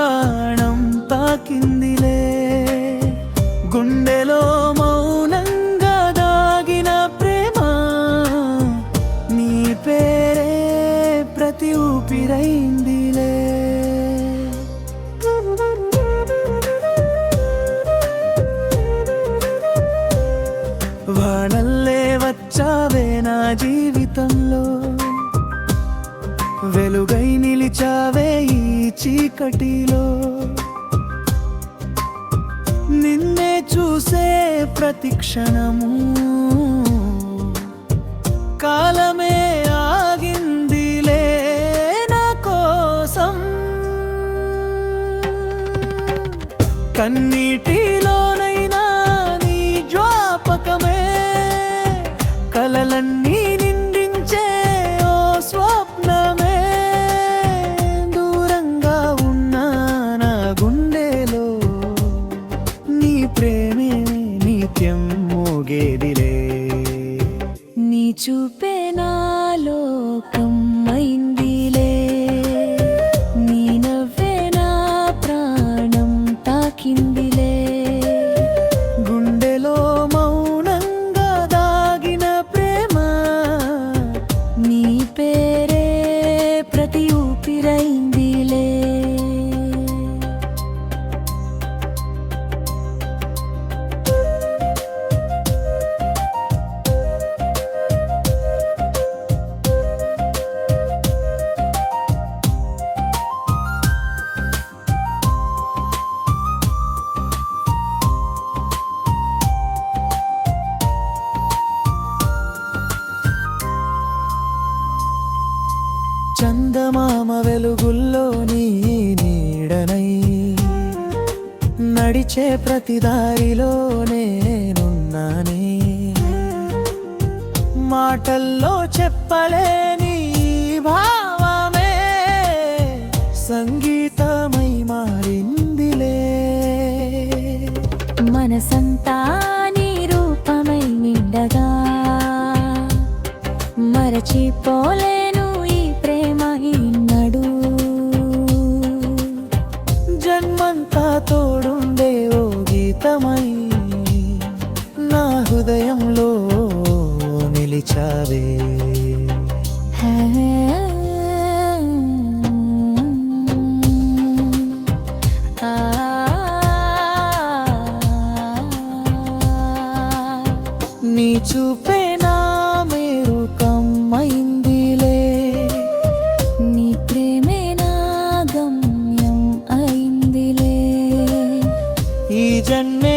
ప్రాణం తాకిందిలే. గుండెలో మౌనంగా దాగిన ప్రేమ, నీ పేరే ప్రతి ఊపిరైందిలే. వానల్లే వచ్చావే నా జీవితంలో, వెలుగై నిలిచావే ఈ చీకటిలో. నిన్నే చూసే ప్రతి క్షణము కాలమే ఆగిందిలే నా కోసం. కన్నీటిలోనైనా నీ జ్ఞాపకమే కలలన్నీ నిండించే ఓ స్వప్నమే. దూరంగా ఉన్నా నా గుండెలో నీ ప్రేమే నిత్యం మోగేదిలే. నీ చూపే నా లోకం అయిందిలే. నీ నవ్వే నా ప్రాణం తాకిందిలే. గుండెలో మౌనంగా దాగిన ప్రేమ, నీ పేరే ప్రతి ఊపిరైందిలే. చందమామ వెలుగుల్లో నీ నీడనై నడిచే ప్రతి దారిలో నేనున్నానే. మాటల్లో చెప్పలేని భావమే సంగీతమై మారిందిలే. మనసంతా నీ రూపమై నిండగా, మరచిపోలేను ఈ ప్రేమ ఈనాడు. జన్మంతా తోడుండే ఓ గీతమై నా హృదయంలో నిలిచావే. నీ చూపే నా మేరుకమైందిలే. నీ ప్రేమే నా గమ్యం అయిందిలే. ఈ జన్మే